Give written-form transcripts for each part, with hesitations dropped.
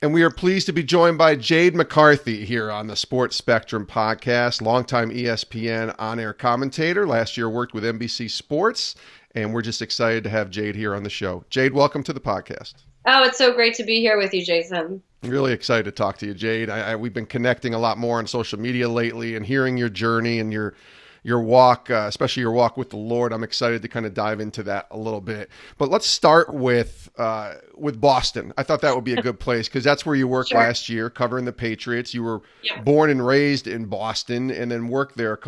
And we are pleased to be joined by Jade McCarthy here on the Sports Spectrum podcast, longtime ESPN on-air commentator. Last year worked with NBC Sports, and we're just excited to have Jade here on the show. Jade, welcome to the podcast. Oh, it's so great to be here with you, Jason. I'm really excited to talk to you, Jade. We've been connecting a lot more on social media lately and hearing your journey and your walk, especially your walk with the Lord. I'm excited to kind of dive into that a little bit. But let's start with Boston. I thought that would be a good place because that's where you worked Sure. last year, covering the Patriots. You were Yeah. born and raised in Boston and then worked there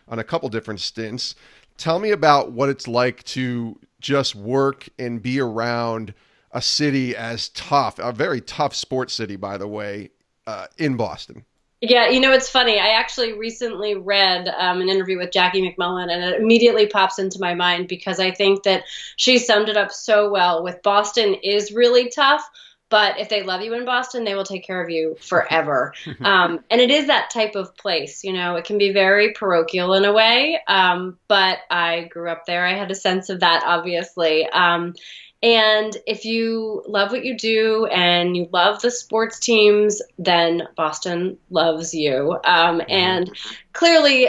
on a couple different stints. Tell me about what it's like to just work and be around a city as tough, a very tough sports city, by the way, in Boston. Yeah, it's funny. I actually recently read an interview with Jackie McMullen, and it immediately pops into my mind because I think that she summed it up so well. With Boston is really tough, but if they love you in Boston, they will take care of you forever. And it is that type of place. It can be very parochial in a way, but I grew up there. I had a sense of that, obviously. And if you love what you do and you love the sports teams, then Boston loves you. And clearly,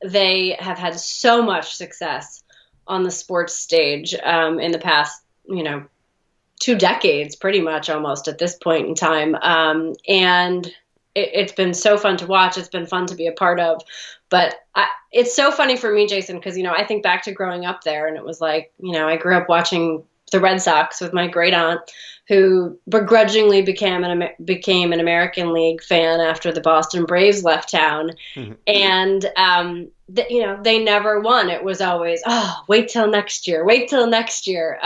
they have had so much success on the sports stage in the past, 2 decades, pretty much almost at this point in time. And it's been so fun to watch. It's been fun to be a part of. But it's so funny for me, Jason, because, I think back to growing up there and it was like, I grew up watching the Red Sox with my great aunt who begrudgingly became an American League fan after the Boston Braves left town. And, they never won. It was always, wait till next year, wait till next year.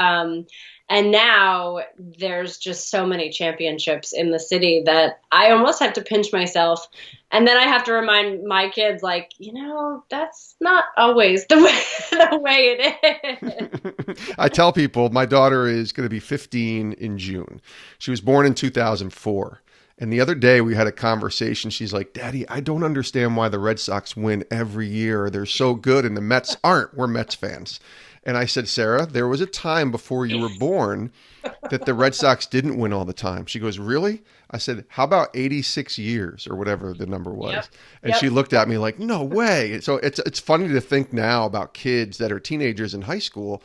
And now there's just so many championships in the city that I almost have to pinch myself. And then I have to remind my kids, that's not always the way it is. I tell people my daughter is going to be 15 in June. She was born in 2004. And the other day we had a conversation. She's like, Daddy, I don't understand why the Red Sox win every year. They're so good and the Mets aren't. We're Mets fans. And I said, Sarah, there was a time before you were born that the Red Sox didn't win all the time. She goes, really? I said, how about 86 years or whatever the number was? Yep. And she looked at me like, no way. So it's funny to think now about kids that are teenagers in high school.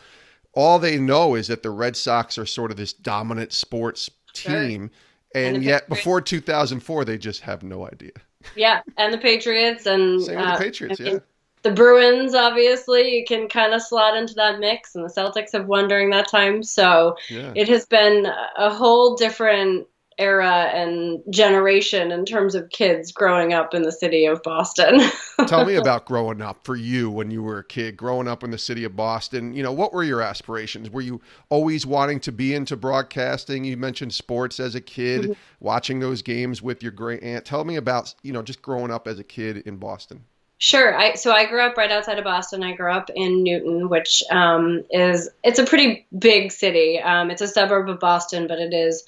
All they know is that the Red Sox are sort of this dominant sports team. And yet before 2004, they just have no idea. Yeah. And the Patriots and Same with the Patriots, yeah. The Bruins, obviously, you can kind of slot into that mix, and the Celtics have won during that time. So It has been a whole different era and generation in terms of kids growing up in the city of Boston. Tell me about growing up for you when you were a kid, growing up in the city of Boston. What were your aspirations? Were you always wanting to be into broadcasting? You mentioned sports as a kid, watching those games with your great aunt. Tell me about, just growing up as a kid in Boston. Sure. So I grew up right outside of Boston. I grew up in Newton, which it's a pretty big city. It's a suburb of Boston, but it is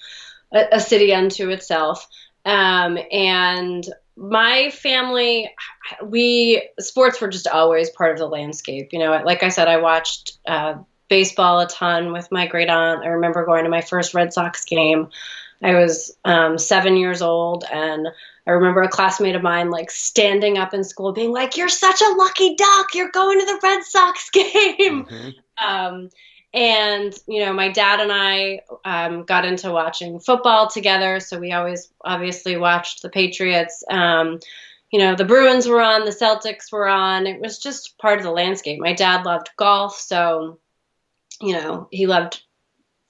a city unto itself. And my family, sports were just always part of the landscape. Like I said, I watched baseball a ton with my great aunt. I remember going to my first Red Sox game. I was 7 years old, and I remember a classmate of mine standing up in school being like, "You're such a lucky duck. You're going to the Red Sox game." And my dad and I got into watching football together, so we always obviously watched the Patriots. The Bruins were on, the Celtics were on. It was just part of the landscape. My dad loved golf, so he loved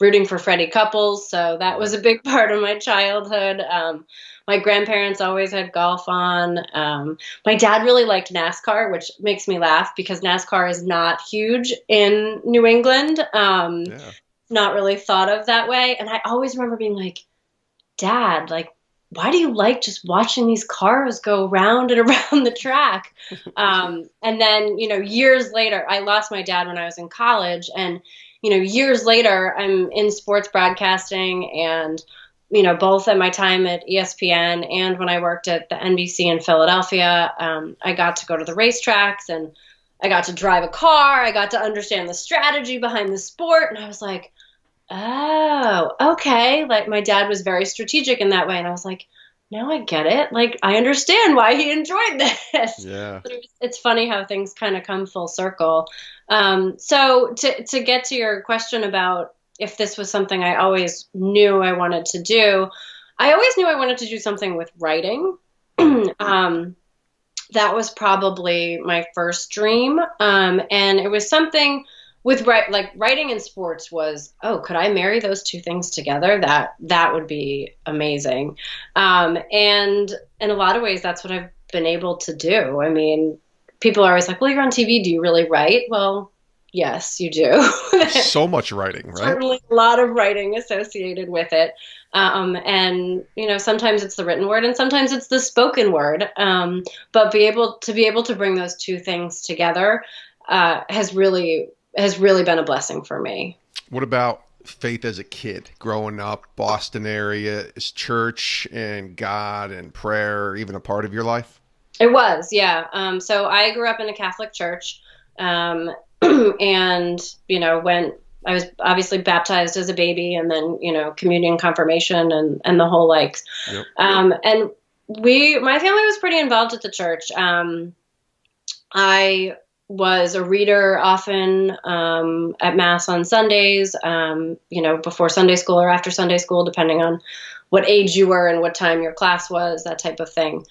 rooting for Freddie Couples, so that was a big part of my childhood. My grandparents always had golf on. My dad really liked NASCAR, which makes me laugh because NASCAR is not huge in New England. Not really thought of that way. And I always remember being like, Dad, why do you like just watching these cars go round and around the track? And then, years later, I lost my dad when I was in college. And, years later, I'm in sports broadcasting and, both at my time at ESPN and when I worked at the NBC in Philadelphia, I got to go to the racetracks and I got to drive a car. I got to understand the strategy behind the sport. And I was like, Oh, okay. Like my dad was very strategic in that way. And I was like, now I get it. Like I understand why he enjoyed this. Yeah. But it's funny how things kind of come full circle. So to get to your question about if this was something I always knew I wanted to do, I always knew I wanted to do something with writing. um, that was probably my first dream. And it was something with like writing and sports was, oh, could I marry those two things together? That would be amazing. And in a lot of ways, that's what I've been able to do. I mean, people are always like, well, you're on TV. Do you really write? Well, yes, you do. So much writing, right? Certainly a lot of writing associated with it. And sometimes it's the written word and sometimes it's the spoken word. But be able to bring those two things together has really been a blessing for me. What about faith as a kid growing up, Boston area? Is church and God and prayer even a part of your life? It was, yeah. So I grew up in a Catholic church, and when I was obviously baptized as a baby, and then communion, confirmation, and the whole likes. Yep. And my family was pretty involved at the church. I was a reader often at Mass on Sundays, before Sunday school or after Sunday school, depending on what age you were and what time your class was, that type of thing.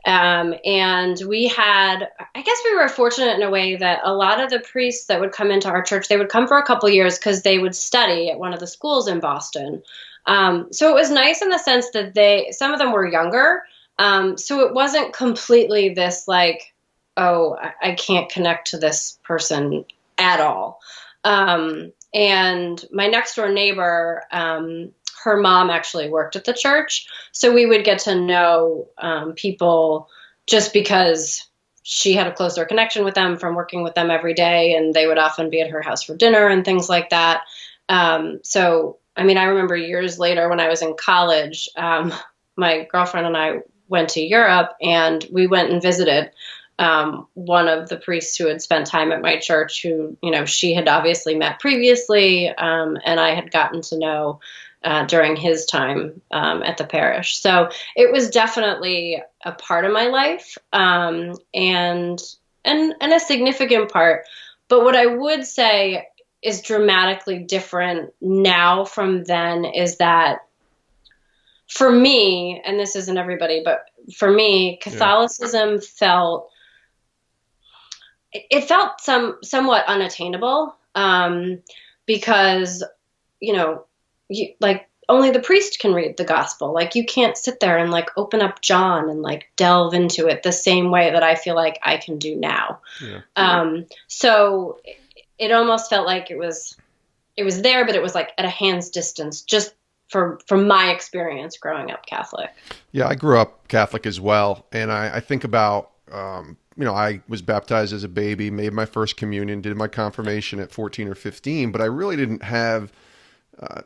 And I guess we were fortunate in a way that a lot of the priests that would come into our church, they would come for a couple years because they would study at one of the schools in Boston. So it was nice in the sense that some of them were younger. So it wasn't completely this like, oh, I can't connect to this person at all. And my next door neighbor, her mom actually worked at the church. So we would get to know people just because she had a closer connection with them from working with them every day. And they would often be at her house for dinner and things like that. So, I mean, I remember years later when I was in college, my girlfriend and I went to Europe and we went and visited one of the priests who had spent time at my church who, she had obviously met previously, and I had gotten to know during his time at the parish. So it was definitely a part of my life, and a significant part. But what I would say is dramatically different now from then is that for me, and this isn't everybody, but for me, Catholicism felt somewhat unattainable, because, like only the priest can read the gospel. Like you can't sit there and like open up John and like delve into it the same way that I feel like I can do now. Yeah. So it almost felt like it was there, but it was like at a hand's distance, just from my experience growing up Catholic. Yeah, I grew up Catholic as well. And I think about, I was baptized as a baby, made my first communion, did my confirmation at 14 or 15, but I really didn't have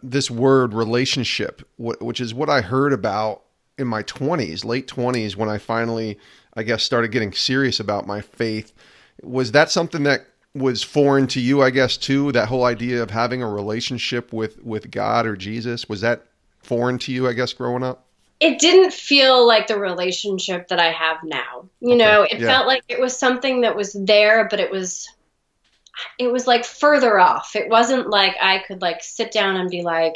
this word relationship, which is what I heard about in my 20s, late 20s, when I finally, I guess, started getting serious about my faith. Was that something that was foreign to you, I guess, too? That whole idea of having a relationship with God or Jesus, was that foreign to you, I guess, growing up? It didn't feel like the relationship that I have now. It felt like it was something that was there, but it was like further off. It wasn't like I could like sit down and be like,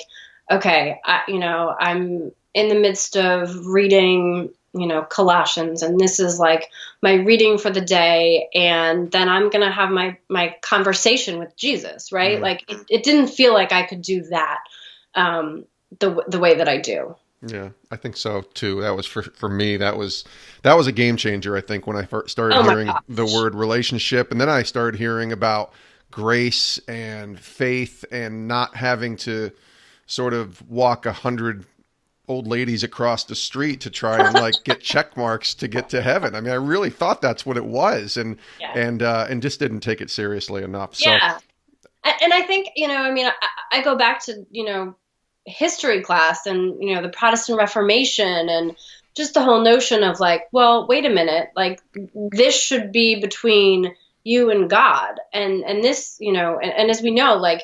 okay, I'm in the midst of reading, Colossians, and this is like my reading for the day. And then I'm going to have my conversation with Jesus, right? Mm-hmm. Like it didn't feel like I could do that the way that I do. Yeah, I think so too. That was for me. That was a game changer. I think when I first started hearing the word relationship, and then I started hearing about grace and faith, and not having to sort of walk 100 old ladies across the street to try and like get check marks to get to heaven. I mean, I really thought that's what it was, and just didn't take it seriously enough. So. Yeah, and I think I go back to history class and the Protestant Reformation and just the whole notion of like, well, wait a minute, like this should be between you and God, and this and as we know, like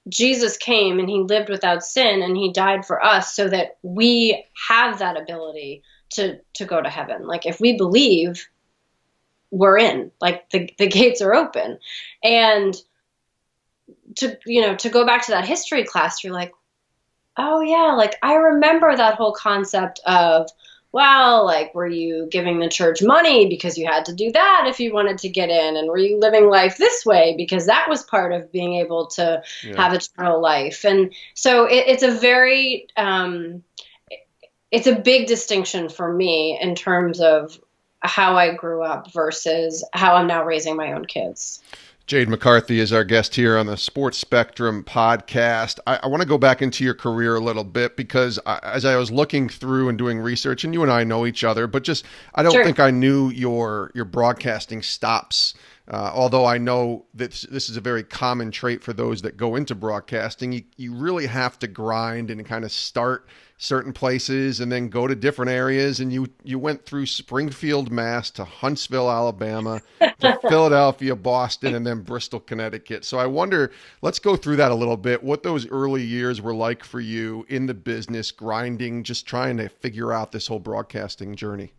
Jesus came and he lived without sin and he died for us so that we have that ability to go to heaven. Like if we believe, we're in, like the gates are open. And to go back to that history class, you're like, oh yeah, like I remember that whole concept of, wow, like were you giving the church money because you had to do that if you wanted to get in? And were you living life this way because that was part of being able to have eternal life? And so it's a very, it's a big distinction for me in terms of how I grew up versus how I'm now raising my own kids. Jade McCarthy is our guest here on the Sports Spectrum podcast. I want to go back into your career a little bit because as I was looking through and doing research, and you and I know each other, but just I don't think I knew your broadcasting stops. Although I know that this is a very common trait for those that go into broadcasting. You really have to grind and kind of start certain places and then go to different areas. And you went through Springfield, Mass, to Huntsville, Alabama, to Philadelphia, Boston, and then Bristol, Connecticut. So I wonder, let's go through that a little bit, what those early years were like for you in the business, grinding, just trying to figure out this whole broadcasting journey.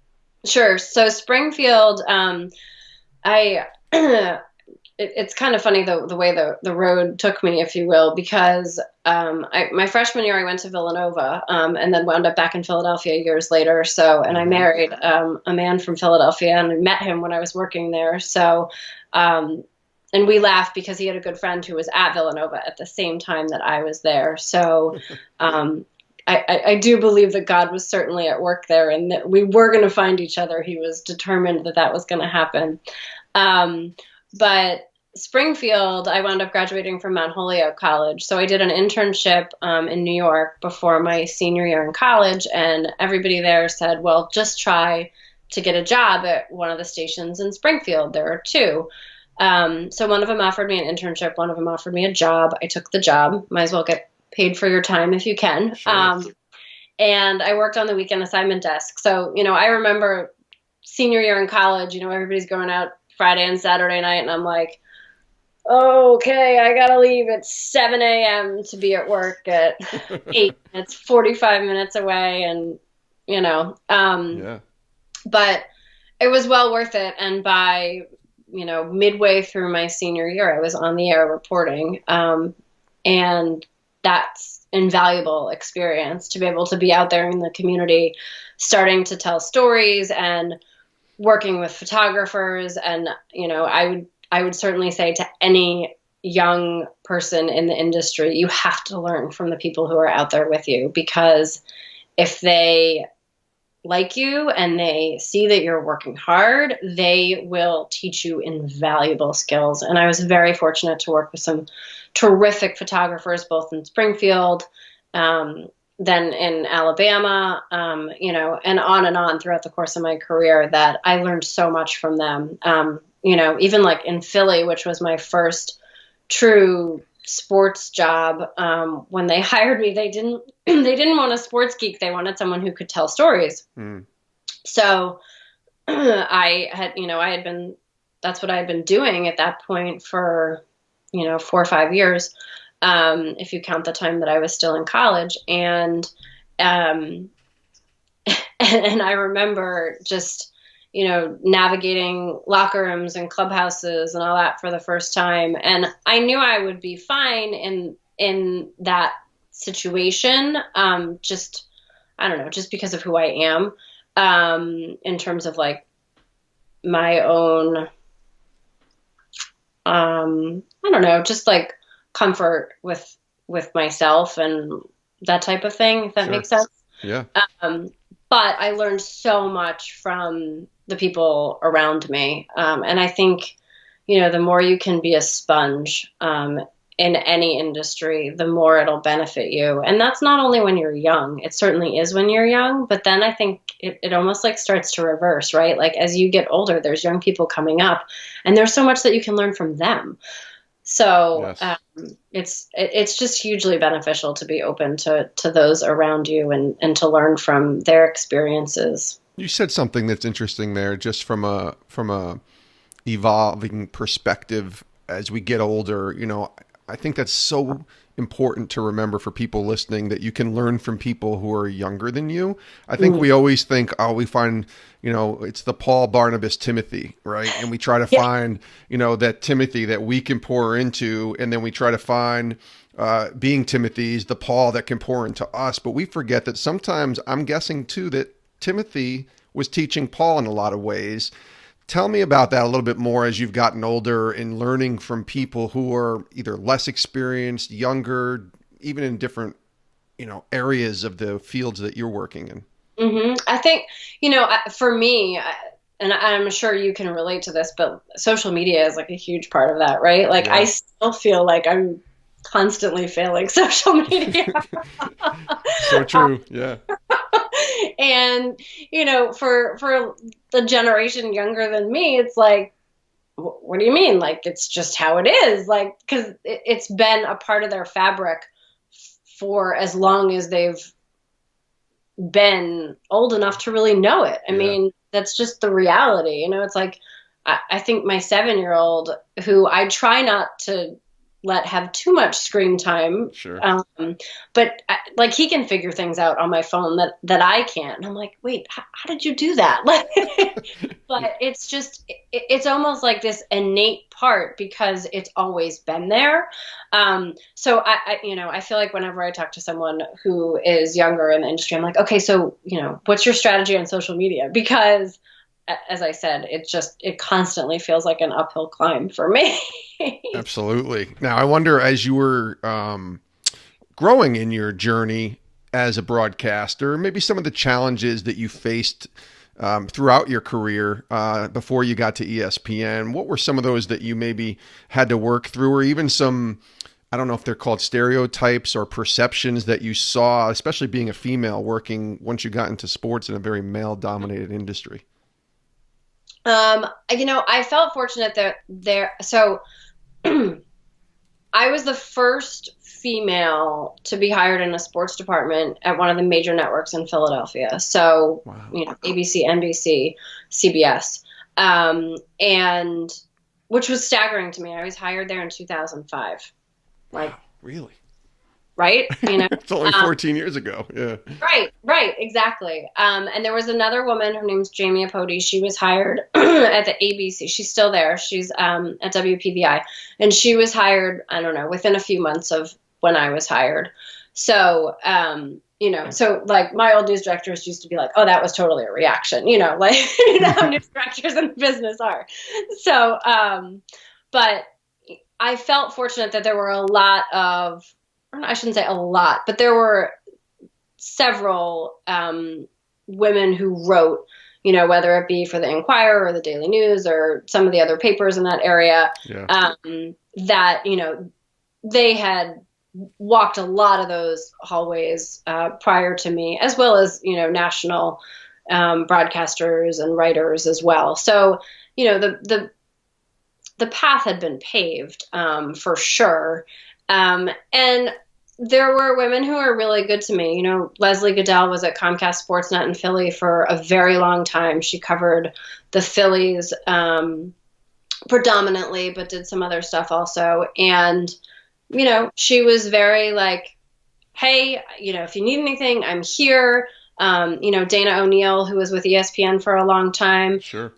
Sure. So Springfield, it's kind of funny the way the road took me, if you will, because my freshman year I went to Villanova and then wound up back in Philadelphia years later. So, and I married a man from Philadelphia and I met him when I was working there. So, and we laughed because he had a good friend who was at Villanova at the same time that I was there. So, I do believe that God was certainly at work there and that we were going to find each other. He was determined that was going to happen. But Springfield, I wound up graduating from Mount Holyoke College. So I did an internship in New York before my senior year in college. And everybody there said, well, just try to get a job at one of the stations in Springfield. There are two. So one of them offered me an internship. One of them offered me a job. I took the job. Might as well get paid for your time if you can. Sure. And I worked on the weekend assignment desk. So, I remember senior year in college, everybody's going out Friday and Saturday night. And I'm like, okay, I got to leave at 7 a.m. to be at work at 8. It's 45 minutes away. And, but it was well worth it. And by, midway through my senior year, I was on the air reporting. And that's invaluable experience to be able to be out there in the community, starting to tell stories and working with photographers. And, I would certainly say to any young person in the industry, you have to learn from the people who are out there with you, because if they like you and they see that you're working hard, they will teach you invaluable skills. And I was very fortunate to work with some terrific photographers, both in Springfield, then in Alabama, and on throughout the course of my career, that I learned so much from them. Even like in Philly, which was my first true sports job, when they hired me, they didn't want a sports geek. They wanted someone who could tell stories. So that's what I had been doing at that point for, 4 or 5 years. If you count the time that I was still in college. And I remember just, navigating locker rooms and clubhouses and all that for the first time. And I knew I would be fine in that situation. Just because of who I am, in terms of like my own, just like comfort with myself and that type of thing, if that makes sense. Yeah. But I learned so much from the people around me. And I think, the more you can be a sponge, in any industry, the more it'll benefit you. And that's not only when you're young, it certainly is when you're young, but then I think it almost like starts to reverse, right? Like as you get older, there's young people coming up and there's so much that you can learn from them. So yes. It's just hugely beneficial to be open to those around you and to learn from their experiences. You said something that's interesting there, just from a evolving perspective as we get older. I think that's so important to remember for people listening, that you can learn from people who are younger than you. I think we always think, oh, we find, it's the Paul, Barnabas, Timothy, right? And we try to find, that Timothy that we can pour into, and then we try to find being Timothy's the Paul that can pour into us. But we forget that sometimes, I'm guessing too, that Timothy was teaching Paul in a lot of ways. Tell me about that a little bit more as you've gotten older and learning from people who are either less experienced, younger, even in different, areas of the fields that you're working in. I think, for me, and I'm sure you can relate to this, but social media is like a huge part of that, right? Like, I still feel like I'm constantly failing social media. So true. Yeah. And, for the generation younger than me, it's like, what do you mean? Like, it's just how it is. Like, because it's been a part of their fabric for as long as they've been old enough to really know it. I mean, that's just the reality. It's like, I think my 7-year-old, who I try not to let have too much screen time. Sure. But like, he can figure things out on my phone that I can't. And I'm like, wait, how did you do that? Like, but it's just, it's almost like this innate part because it's always been there. So I feel like whenever I talk to someone who is younger in the industry, I'm like, okay, so, what's your strategy on social media? Because as I said, it constantly feels like an uphill climb for me. Absolutely. Now, I wonder, as you were growing in your journey as a broadcaster, maybe some of the challenges that you faced throughout your career before you got to ESPN, what were some of those that you maybe had to work through, or even some, I don't know if they're called stereotypes or perceptions that you saw, especially being a female working once you got into sports in a very male-dominated industry? I felt fortunate so I was the first female to be hired in a sports department at one of the major networks in Philadelphia. So, wow. ABC, NBC, CBS, and which was staggering to me. I was hired there in 2005. Like, wow, really? Right? It's only 14 years ago. Yeah. Right, exactly. And there was another woman, her name's Jamie Apodi. She was hired at the ABC. She's still there. She's at WPVI. And she was hired, I don't know, within a few months of when I was hired. So, so like my old news directors used to be like, oh, that was totally a reaction, like how news directors in the business are. So, but I felt fortunate that there were a lot of, I shouldn't say a lot, but there were several women who wrote, whether it be for the Inquirer or the Daily News or some of the other papers in that area, that, they had walked a lot of those hallways prior to me, as well as, national broadcasters and writers as well. So, the path had been paved for sure. And there were women who were really good to me. Leslie Goodell was at Comcast Sportsnet in Philly for a very long time. She covered the Phillies predominantly, but did some other stuff also. And, she was very like, hey, if you need anything, I'm here. Dana O'Neill, who was with ESPN for a long time. Sure.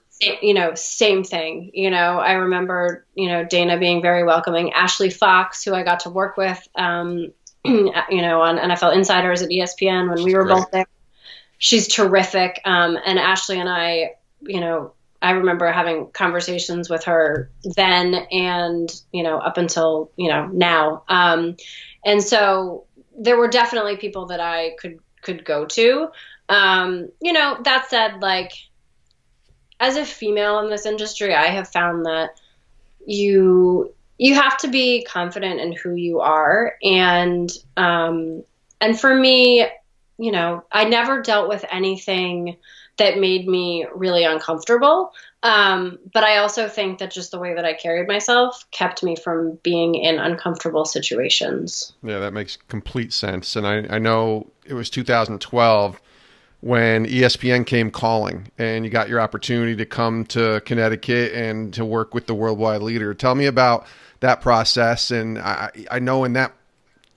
Same thing. I remember, Dana being very welcoming. Ashley Fox, who I got to work with, on NFL Insiders at ESPN when we were both there. She's terrific. And Ashley and I, I remember having conversations with her then and, up until, now. And so there were definitely people that I could go to. That said, like, as a female in this industry, I have found that you have to be confident in who you are. And for me, I never dealt with anything that made me really uncomfortable. But I also think that just the way that I carried myself kept me from being in uncomfortable situations. Yeah, that makes complete sense. And I know it was 2012 when ESPN came calling and you got your opportunity to come to Connecticut and to work with the worldwide leader. Tell me about that process. And I know in that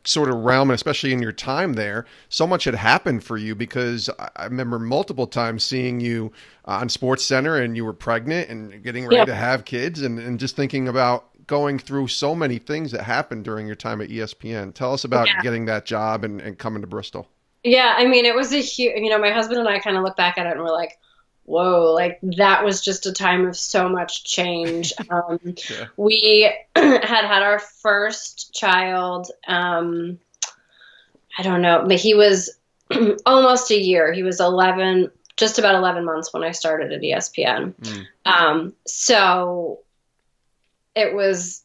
sort of realm, and especially in your time there, so much had happened for you, because I remember multiple times seeing you on SportsCenter, and you were pregnant and getting ready to have kids, and just thinking about going through so many things that happened during your time at ESPN. Tell us about getting that job and coming to Bristol. Yeah, I mean, it was a huge, my husband and I kind of look back at it and we're like, whoa, like that was just a time of so much change. We had our first child. I don't know, but he was almost a year. He was 11, just about 11 months when I started at ESPN. So it was,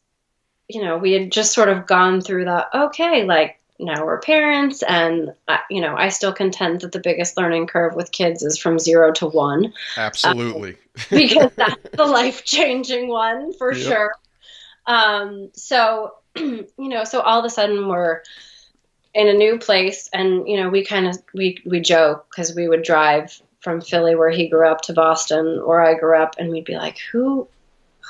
we had just sort of gone through okay, like, now we're parents, and I still contend that the biggest learning curve with kids is from 0 to 1. Absolutely. Because that's the life-changing one for sure. So all of a sudden we're in a new place, and we joke, because we would drive from Philly, where he grew up, to Boston, where I grew up, and we'd be like, who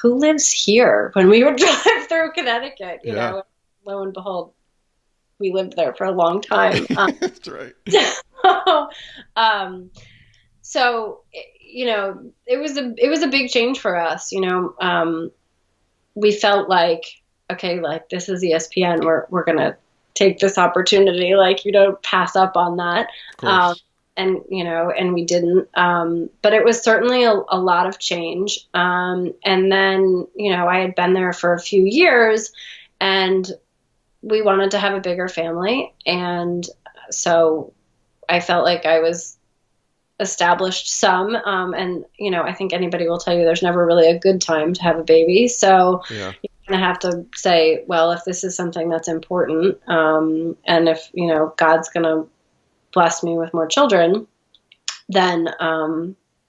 lives here? When we would drive through Connecticut, know, lo and behold, we lived there for a long time. That's right. So, it was a big change for us. We felt like, okay, like, this is ESPN. We're gonna take this opportunity. Like, you don't pass up on that. Of course. And we didn't. But it was certainly a lot of change. And then, I had been there for a few years, and we wanted to have a bigger family. And so I felt like I was established some. And, I think anybody will tell you there's never really a good time to have a baby. So you're going to have to say, well, if this is something that's important, and if, God's going to bless me with more children, then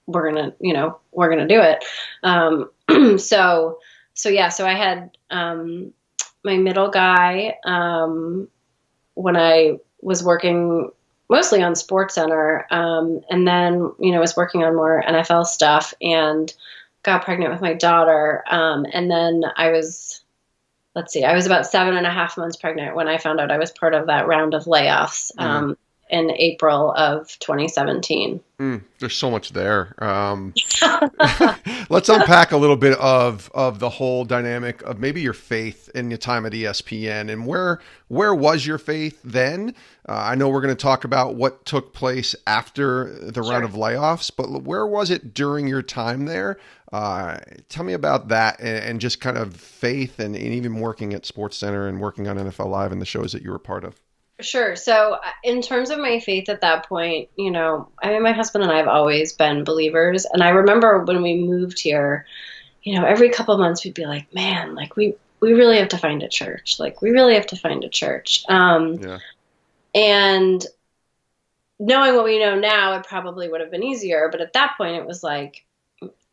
we're going to do it. So I had my middle guy when I was working mostly on SportsCenter, and then was working on more NFL stuff, and got pregnant with my daughter, and then I was about 7.5 months pregnant when I found out I was part of that round of layoffs in April of 2017. There's so much there. Let's unpack a little bit of the whole dynamic of maybe your faith in your time at ESPN, and where was your faith then? I know we're going to talk about what took place after the round of layoffs, but where was it during your time there? Tell me about that, and just kind of faith, and even working at SportsCenter and working on NFL Live and the shows that you were part of. Sure. So in terms of my faith at that point, my husband and I have always been believers. And I remember when we moved here, every couple of months we'd be like, man, like we really have to find a church. Like, we really have to find a church. And knowing what we know now, it probably would have been easier. But at that point, it was like,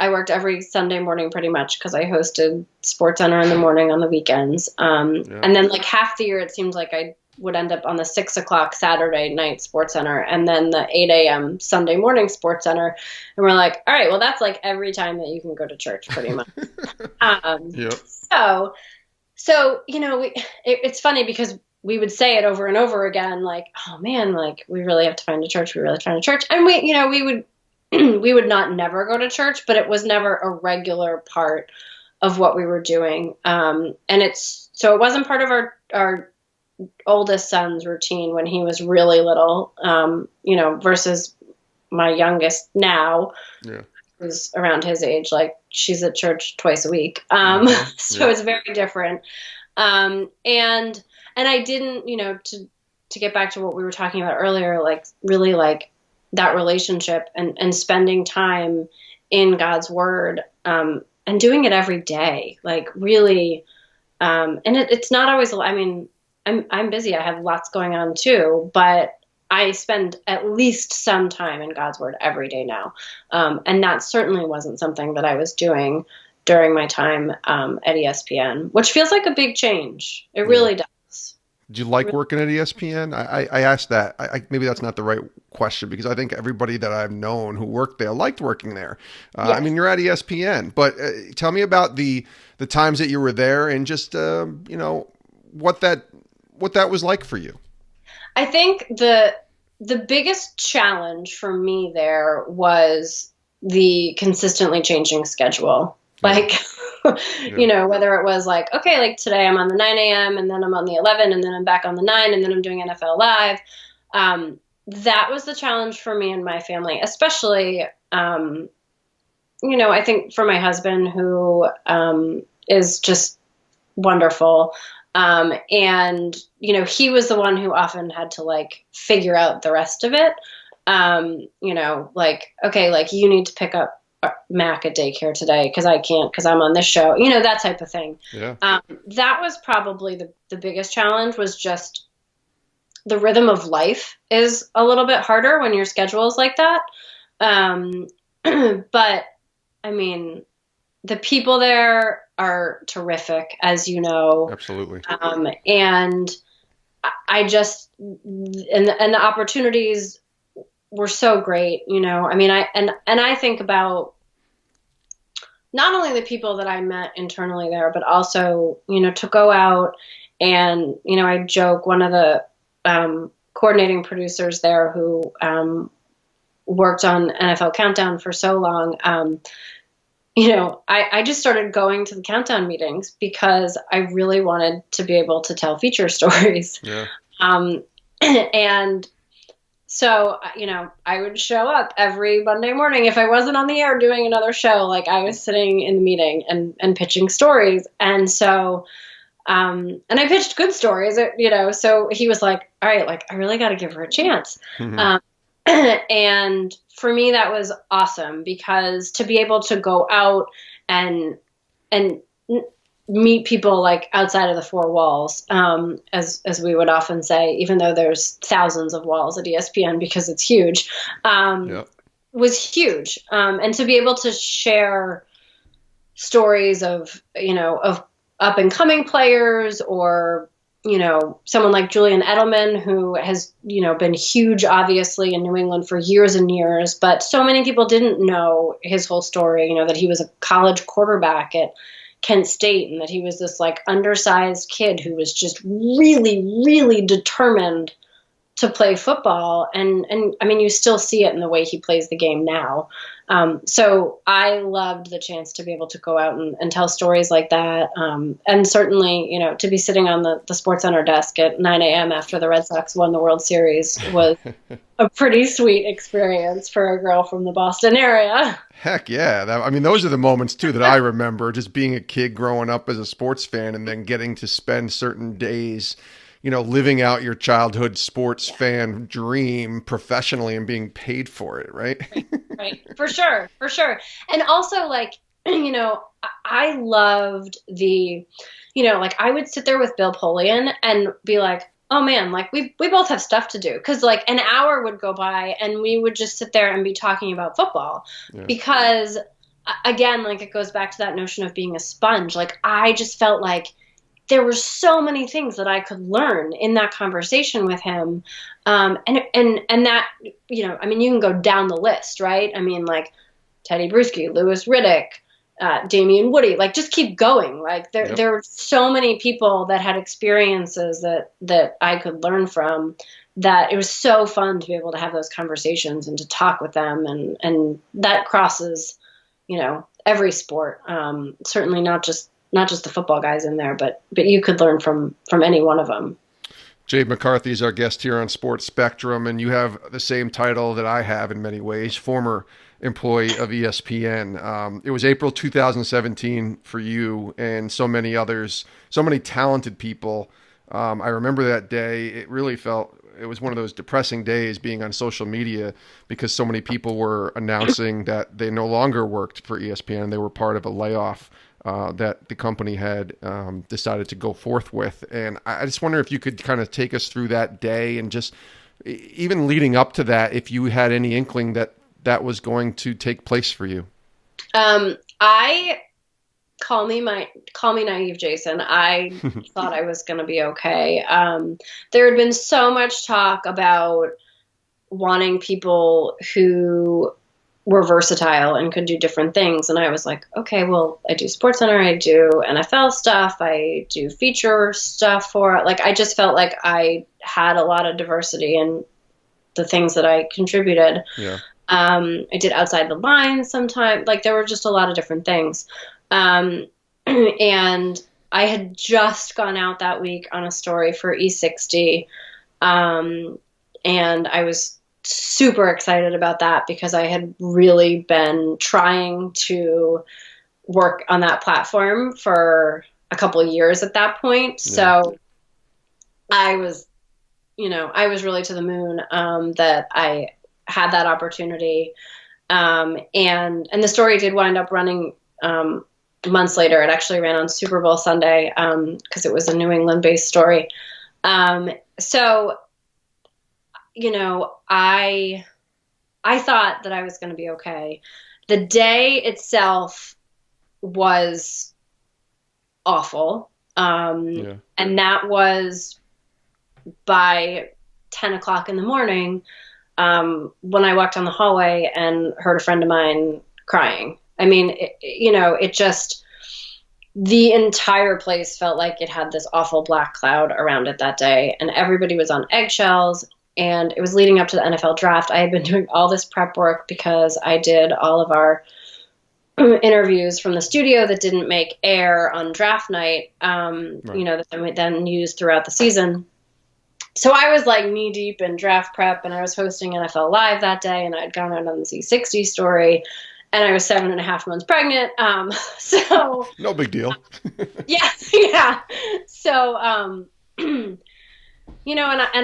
I worked every Sunday morning pretty much, because I hosted SportsCenter in the morning on the weekends. And then like half the year, it seemed like I would end up on the 6 o'clock Saturday night SportsCenter, and then the 8 a.m. Sunday morning SportsCenter. And we're like, all right, well, that's like every time that you can go to church pretty much. So, it's funny, because we would say it over and over again, like, oh man, like, we really have to find a church. We really have to find a church. And we would, we would not never go to church, but it was never a regular part of what we were doing. And so it wasn't part of our oldest son's routine when he was really little, versus my youngest now, who's around his age. Like, she's at church twice a week. So it's very different. And I didn't, to get back to what we were talking about earlier, like, really like that relationship and spending time in God's word, and doing it every day, like, really. And it's not always, I'm busy. I have lots going on too, but I spend at least some time in God's word every day now. And that certainly wasn't something that I was doing during my time at ESPN, which feels like a big change. It really does. Do you like working at ESPN? I asked that. Maybe that's not the right question, because I think everybody that I've known who worked there liked working there. You're at ESPN, but tell me about the times that you were there, and just, what that was like for you. I think the biggest challenge for me there was the consistently changing schedule. Yeah. Like, Yeah. whether it was like, okay, like today I'm on the 9 a.m. and then I'm on the 11 and then I'm back on the 9 and then I'm doing NFL Live. That was the challenge for me and my family, especially, I think for my husband, who is just wonderful. And, he was the one who often had to like figure out the rest of it. Like, okay, like you need to pick up Mac at daycare today because I can't because I'm on this show, that type of thing. Yeah. That was probably the biggest challenge, was just the rhythm of life is a little bit harder when your schedule is like that. But I mean, the people there are terrific, as you know. Absolutely. And I just, and the opportunities were so great, I mean, I think about not only the people that I met internally there, but also, to go out and, I joke, one of the coordinating producers there who worked on NFL Countdown for so long, I just started going to the countdown meetings because I really wanted to be able to tell feature stories. Yeah. And so, I would show up every Monday morning. If I wasn't on the air doing another show, like I was sitting in the meeting and pitching stories. And so, and I pitched good stories, so he was like, all right, like I really got to give her a chance. Mm-hmm. And for me, that was awesome because to be able to go out and meet people like outside of the four walls, as we would often say, even though there's thousands of walls at ESPN because it's huge, was huge. And to be able to share stories of up and coming players, or someone like Julian Edelman, who has, been huge, obviously, in New England for years and years, but so many people didn't know his whole story, that he was a college quarterback at Kent State and that he was this like undersized kid who was just really, really determined to play football. And I mean, you still see it in the way he plays the game now. So I loved the chance to be able to go out and tell stories like that. And certainly, to be sitting on the SportsCenter desk at 9 a.m. after the Red Sox won the World Series was a pretty sweet experience for a girl from the Boston area. Heck yeah. I mean, those are the moments too that I remember, just being a kid growing up as a sports fan and then getting to spend certain days, living out your childhood sports fan dream professionally and being paid for it, right? Right. For sure. And also, like, I loved the, like I would sit there with Bill Polian and be like, oh man, like we both have stuff to do. Cause like an hour would go by and we would just sit there and be talking about football. Yeah. Because again, like it goes back to that notion of being a sponge. Like I just felt like there were so many things that I could learn in that conversation with him. And that, I mean, you can go down the list, right? I mean, like Teddy Bruschi, Louis Riddick, Damian Woody, like just keep going. Like there were so many people that had experiences that I could learn from, that it was so fun to be able to have those conversations and to talk with them. And that crosses, every sport. Certainly not just the football guys in there, but you could learn from any one of them. Jade McCarthy is our guest here on Sports Spectrum, and you have the same title that I have in many ways, former employee of ESPN. It was April 2017 for you and so many others, so many talented people. I remember that day. It really it was one of those depressing days being on social media because so many people were announcing that they no longer worked for ESPN. They were part of a layoff that the company had decided to go forth with. And I just wonder if you could kind of take us through that day and just even leading up to that, if you had any inkling that was going to take place for you. I call me naive, Jason. I thought I was going to be okay. There had been so much talk about wanting people who were versatile and could do different things. And I was like, okay, well, I do SportsCenter, I do NFL stuff, I do feature stuff for it. Like, I just felt like I had a lot of diversity in the things that I contributed. Yeah. I did Outside the Lines sometimes. Like, there were just a lot of different things. And I had just gone out that week on a story for E60. And I was super excited about that because I had really been trying to work on that platform for a couple of years at that point. Yeah. So I was really to the moon that I had that opportunity. And the story did wind up running months later. It actually ran on Super Bowl Sunday because it was a New England-based story. So, I thought that I was going to be okay. The day itself was awful. And that was by 10 o'clock in the morning when I walked down the hallway and heard a friend of mine crying. I mean, it just, the entire place felt like it had this awful black cloud around it that day, and everybody was on eggshells, and it was leading up to the NFL draft. I had been doing all this prep work because I did all of our interviews from the studio that didn't make air on draft night, that I then used throughout the season. So I was like knee deep in draft prep, and I was hosting NFL Live that day, and I'd gone out on the C60 story, and I was 7.5 months pregnant. So no big deal. Yeah. So, and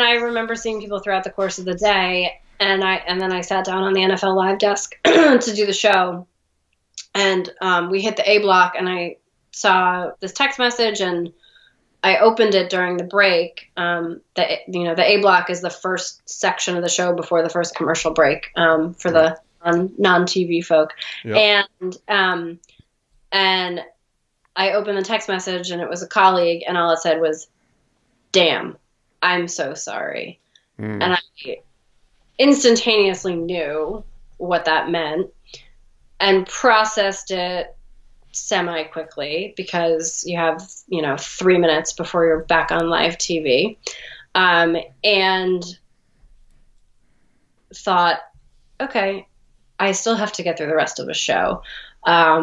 I remember seeing people throughout the course of the day, and then I sat down on the NFL Live desk to do the show, and we hit the A block, and I saw this text message, and I opened it during the break. The A block is the first section of the show before the first commercial break for the non-TV folk. Yep. And I opened the text message, and it was a colleague, and all it said was, "Damn, I'm so sorry." And I instantaneously knew what that meant and processed it semi-quickly because you have, 3 minutes before you're back on live TV. And thought, okay, I still have to get through the rest of the show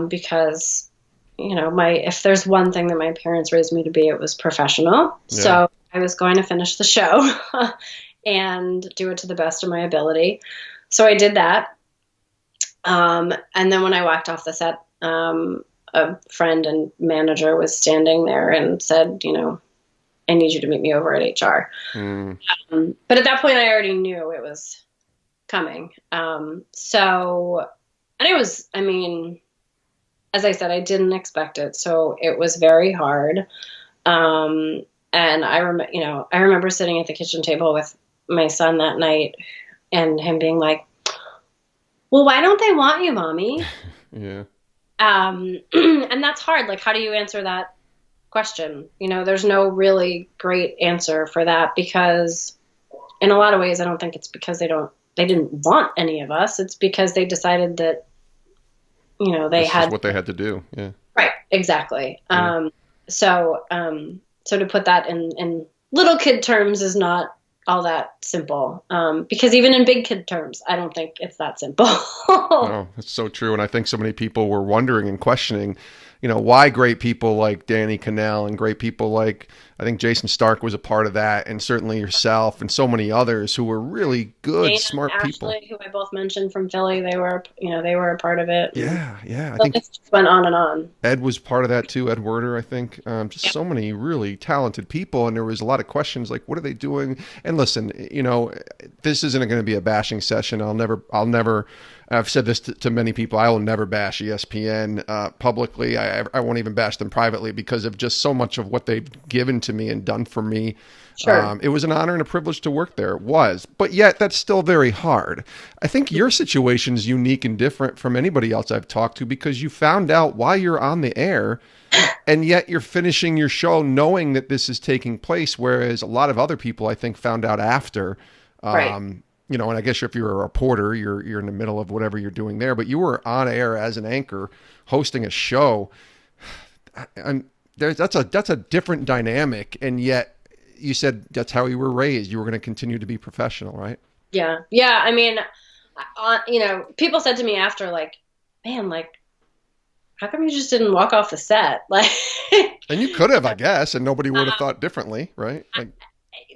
because, if there's one thing that my parents raised me to be, it was professional. Yeah. So I was going to finish the show and do it to the best of my ability. So I did that. And then when I walked off the set, a friend and manager was standing there and said, I need you to meet me over at HR. But at that point, I already knew it was coming. And it was, as I said, I didn't expect it. So it was very hard. And I remember sitting at the kitchen table with my son that night and him being like, "Well, why don't they want you, Mommy?" Yeah. And that's hard. Like, how do you answer that question? There's no really great answer for that because in a lot of ways, I don't think it's because they didn't want any of us. It's because they decided that, they this had is what they had to do. Yeah. Right. Exactly. Yeah. So to put that in little kid terms is not all that simple. Because even in big kid terms, I don't think it's that simple. No, that's so true. And I think so many people were wondering and questioning, why great people like Danny Kanell and great people like, I think Jason Stark was a part of that, and certainly yourself and so many others who were really good, Dana, smart Ashley, people. Who I both mentioned from Philly, they were a part of it. Yeah. I think it just went on and on. Ed was part of that too, Ed Werder, I think. So many really talented people, and there was a lot of questions like, what are they doing? And listen, this isn't going to be a bashing session. I'll never. I've said this to many people. I will never bash ESPN publicly. I won't even bash them privately because of just so much of what they've given to me and done for me. Sure. It was an honor and a privilege to work there. It was. But yet, that's still very hard. I think your situation is unique and different from anybody else I've talked to because you found out while you're on the air, and yet you're finishing your show knowing that this is taking place, whereas a lot of other people, I think, found out after. Right. you know, and I guess if you're a reporter, you're in the middle of whatever you're doing there, but you were on air as an anchor hosting a show. And that's a different dynamic. And yet you said that's how you were raised. You were going to continue to be professional, right? Yeah. Yeah. I mean, you know, people said to me after, like, man, like, how come you just didn't walk off the set? Like, and you could have, I guess, and nobody would have thought differently, right?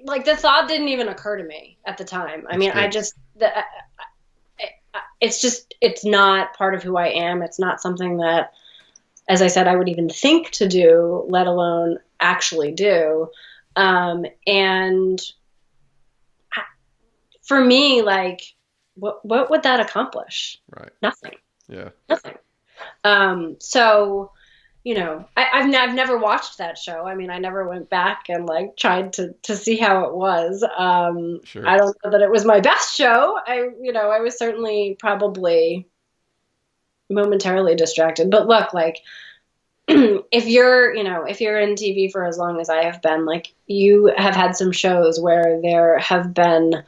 Like the thought didn't even occur to me at the time. I mean, it's not part of who I am. It's not something that, as I said, I would even think to do, let alone actually do. And for me, like, what would that accomplish? Right. Nothing. Yeah. Nothing. So, you know, I've never watched that show. I mean, I never went back and like tried to see how it was. Sure. I don't know that it was my best show. I was certainly probably momentarily distracted, but look, like, if you're in TV for as long as I have been, like, you have had some shows where there have been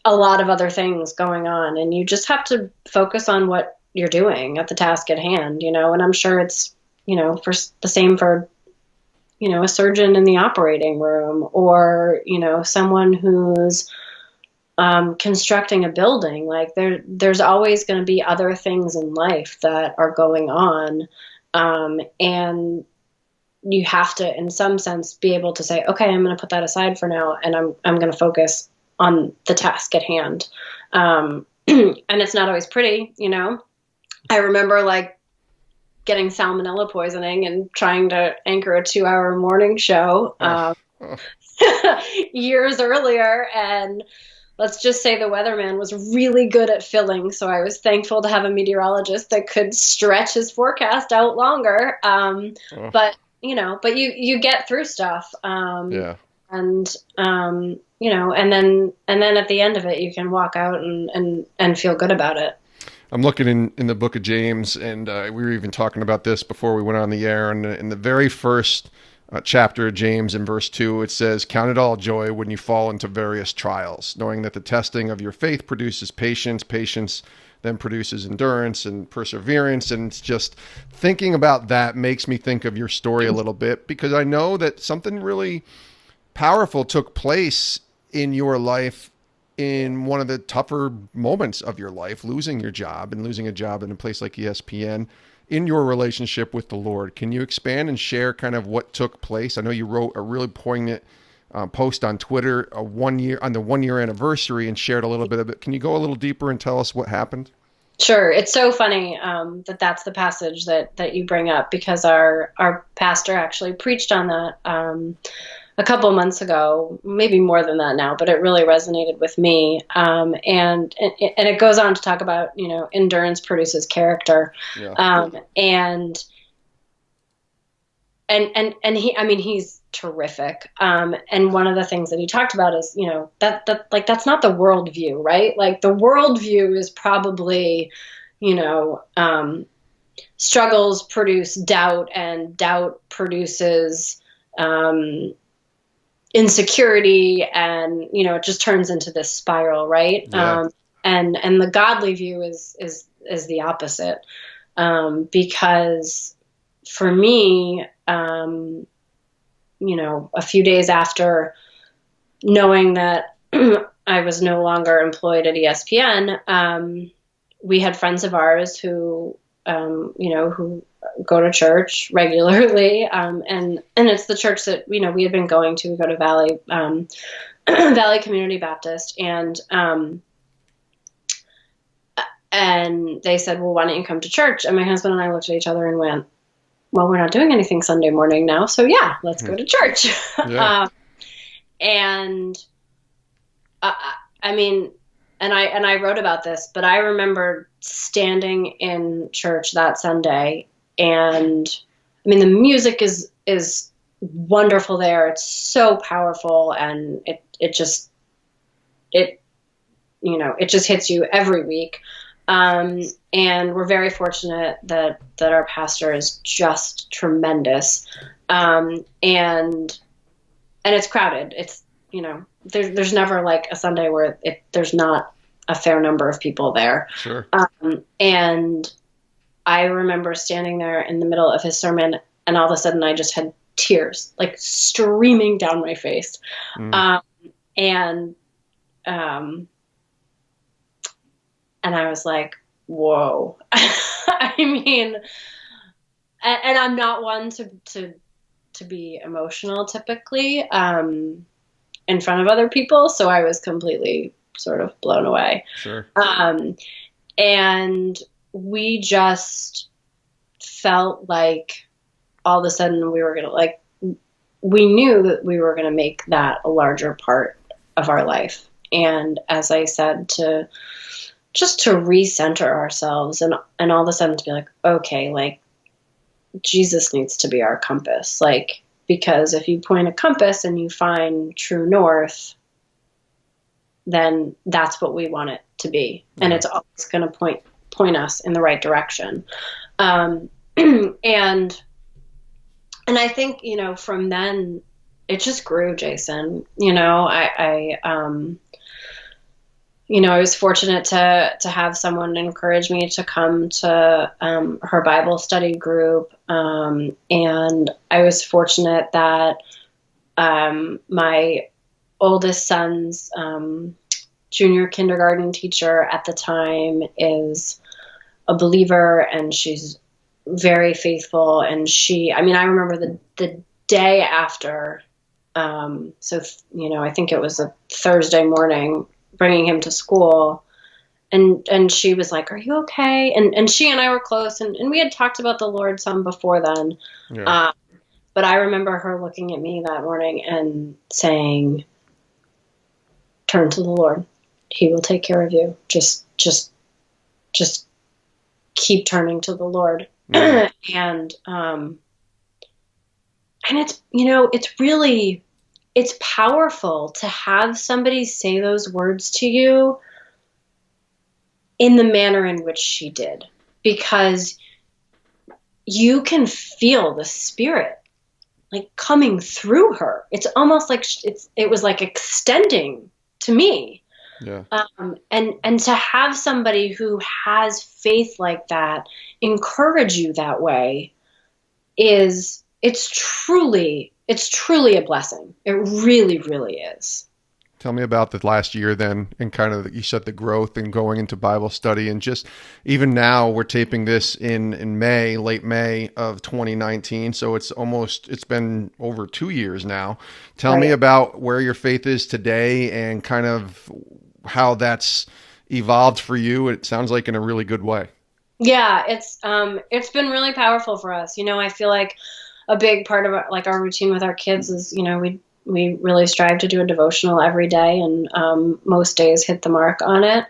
a lot of other things going on, and you just have to focus on what you're doing at the task at hand, you know. And I'm sure it's, you know, for the same for, you know, a surgeon in the operating room, or, you know, someone who's constructing a building. Like, there's always going to be other things in life that are going on. And you have to, in some sense, be able to say, okay, I'm going to put that aside for now, and I'm going to focus on the task at hand. And it's not always pretty, you know. I remember, like, getting salmonella poisoning and trying to anchor a 2-hour morning show years earlier, and let's just say the weatherman was really good at filling, so I was thankful to have a meteorologist that could stretch his forecast out longer. But you know, you get through stuff. Yeah. And you know, and then at the end of it, you can walk out and feel good about it. I'm looking in the book of James, and we were even talking about this before we went on the air. And in the very first chapter of James, in verse 2, it says, "Count it all joy when you fall into various trials, knowing that the testing of your faith produces patience. Patience then produces endurance and perseverance." And it's just thinking about that makes me think of your story a little bit, because I know that something really powerful took place in your life in one of the tougher moments of your life, losing your job, and losing a job in a place like ESPN, in your relationship with the Lord. Can you expand and share kind of what took place? I know you wrote a really poignant post on Twitter on the 1 year anniversary, and shared a little bit of it. Can you go a little deeper and tell us what happened? Sure. It's so funny that's the passage that you bring up, because our pastor actually preached on that a couple months ago, maybe more than that now, but it really resonated with me. And it goes on to talk about, you know, endurance produces character. Yeah. And he, I mean, he's terrific. And one of the things that he talked about is, you know, that like, that's not the worldview, right? Like, the worldview is probably, you know, struggles produce doubt, and doubt produces, insecurity, and, you know, it just turns into this spiral, right? Yeah. And the godly view is the opposite. Because for me, you know, a few days after knowing that I was no longer employed at ESPN, we had friends of ours who, you know, who go to church regularly. And it's the church that, you know, we had been going to. We go to Valley, Valley Community Baptist. And they said, well, why don't you come to church? And my husband and I looked at each other and went, well, we're not doing anything Sunday morning now, so yeah, let's go to church. Yeah. I mean, and I wrote about this, but I remember standing in church that Sunday, and I mean, the music is wonderful there. It's so powerful, and it just you know, it just hits you every week. And we're very fortunate that our pastor is just tremendous. And it's crowded. It's, you know, there's never like a Sunday where there's not a fair number of people there. Sure. And I remember standing there in the middle of his sermon, and all of a sudden I just had tears like streaming down my face. And I was like, whoa. I mean, and I'm not one to be emotional typically in front of other people, so I was completely sort of blown away. Sure. And we just felt like all of a sudden we were going to, like, we knew that we were going to make that a larger part of our life. And as I said, to recenter ourselves and all of a sudden to be like, okay, like, Jesus needs to be our compass. Like, because if you point a compass and you find true north, then that's what we want it to be. Yeah. And it's always going to point us in the right direction. And I think, you know, from then it just grew, Jason. You know, I was fortunate to have someone encourage me to come to her Bible study group. And I was fortunate that my oldest son's junior kindergarten teacher at the time is a believer, and she's very faithful. And I remember the day after, so, you know, I think it was a Thursday morning, bringing him to school, and she was like, "Are you okay?" And she and I were close, and we had talked about the Lord some before then. Yeah. But I remember her looking at me that morning and saying, "Turn to the Lord. He will take care of you. Just keep turning to the Lord." Yeah. And it's, you know, it's powerful to have somebody say those words to you in the manner in which she did, because you can feel the Spirit like coming through her. It's almost like it was like extending to me. Yeah. And to have somebody who has faith like that encourage you that way it's truly a blessing. It really, really is. Tell me about the last year then, and kind of, you said the growth and going into Bible study, and just even now we're taping this in May, late May of 2019. So it's been over 2 years now. Tell me about where your faith is today and kind of how that's evolved for you. It sounds like in a really good way. Yeah, it's been really powerful for us. You know, I feel like a big part of our routine with our kids is, you know, we really strive to do a devotional every day, and most days hit the mark on it.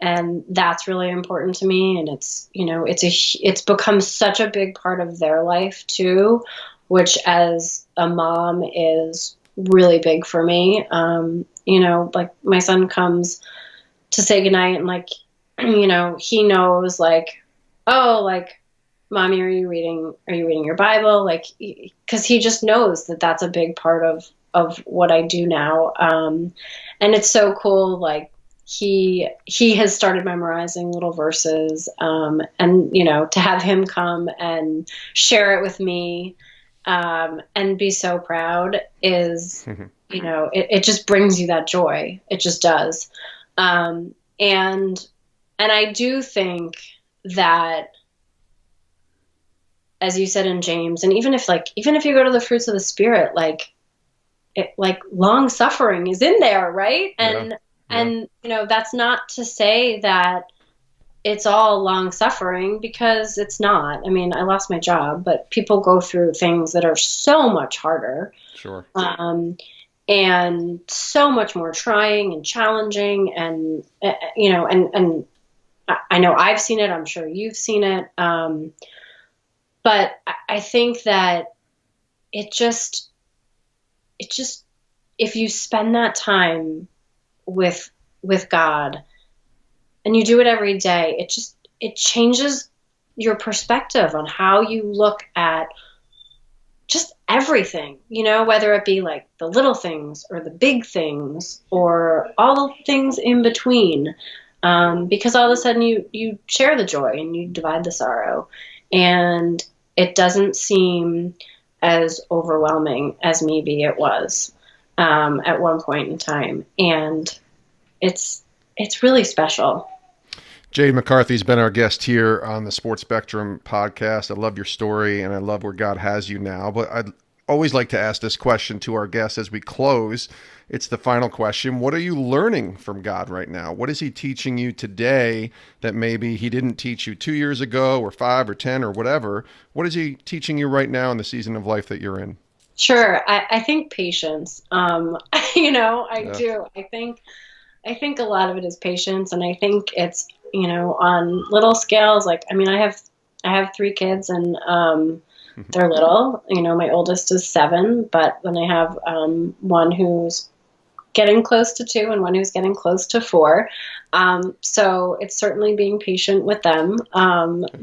And that's really important to me. And it's, you know, it's become such a big part of their life too, which as a mom is really big for me. You know, like my son comes to say goodnight, and like, you know, he knows like, oh, like, Mommy, are you reading your Bible? Like, because he just knows that that's a big part of what I do now. And it's so cool. Like he has started memorizing little verses. And, you know, to have him come and share it with me, and be so proud is, you know, it just brings you that joy. It just does. And I do think that, as you said in James, and even if you go to the fruits of the Spirit, like long suffering is in there, right? And you know, that's not to say that it's all long suffering, because it's not. I mean, I lost my job, but people go through things that are so much harder. Sure. And so much more trying and challenging, and you know, and I know I've seen it. I'm sure you've seen it. But I think that it just, if you spend that time with God and you do it every day, it changes your perspective on how you look at just everything, whether it be like the little things or the big things or all the things in between. Because all of a sudden you share the joy and you divide the sorrow, and it doesn't seem as overwhelming as maybe it was at one point in time. And it's really special. Jade McCarthy's been our guest here on the Sports Spectrum podcast. I love your story, and I love where God has you now. But I'd always like to ask this question to our guests as we close. It's the final question. What are you learning from God right now? What is he teaching you today that maybe he didn't teach you 2 years ago or 5 or 10 or whatever? What is he teaching you right now in the season of life that you're in? Sure. I think patience. I Yeah. do. I think a lot of it is patience, and I think it's, on little scales. Like, I mean, I have 3 kids, and they're little. My oldest is 7, but then I have one who's getting close to 2 and one who's getting close to 4. So it's certainly being patient with them,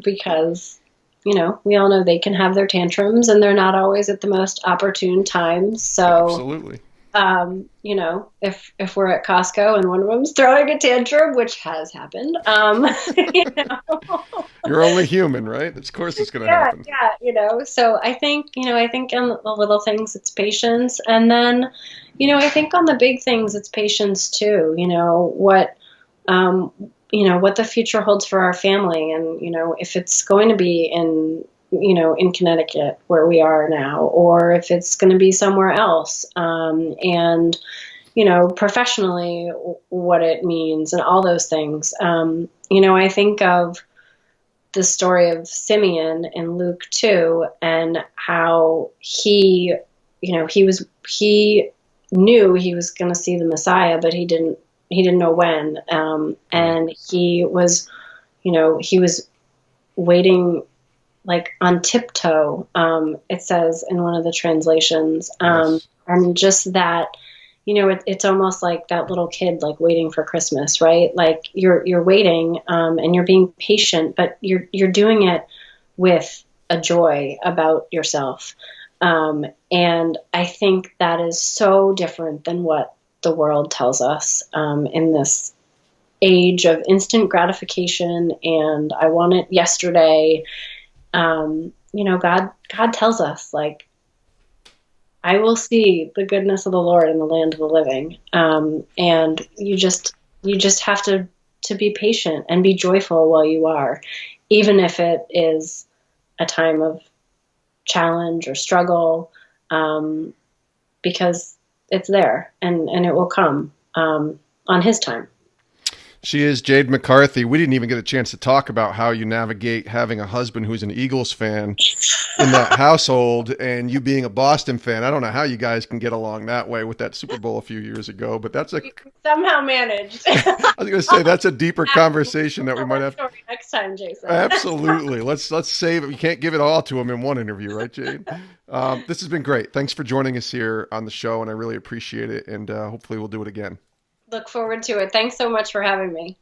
because we all know they can have their tantrums, and they're not always at the most opportune times. So Absolutely. if we're at Costco and one of them's throwing a tantrum, which has happened, You're only human, right? Of course it's going to happen. yeah. So I think on the little things, it's patience. And then, I think on the big things, it's patience too. What the future holds for our family, and, if it's going to be in Connecticut where we are now, or if it's going to be somewhere else, and, professionally what it means and all those things. I think of the story of Simeon in Luke 2, and how he knew he was going to see the Messiah, but he didn't know when. And he was waiting like on tiptoe. It says in one of the translations, Yes. and just that, it's almost like that little kid, like waiting for Christmas, right? Like you're waiting, and you're being patient, but you're doing it with a joy about yourself. And I think that is so different than what the world tells us, in this age of instant gratification, and I want it yesterday. God tells us, like, I will see the goodness of the Lord in the land of the living. And you just have to be patient and be joyful while you are, even if it is a time of challenge or struggle, because it's there, and it will come on his time. She is Jade McCarthy. We didn't even get a chance to talk about how you navigate having a husband who's an Eagles fan in that household, and you being a Boston fan. I don't know how you guys can get along that way with that Super Bowl a few years ago, but that's We somehow managed. I was going to say that's a deeper conversation that we might have. Story next time, Jason. Absolutely. Let's save it. You can't give it all to him in one interview, right, Jade? This has been great. Thanks for joining us here on the show, and I really appreciate it. And hopefully we'll do it again. Look forward to it. Thanks so much for having me.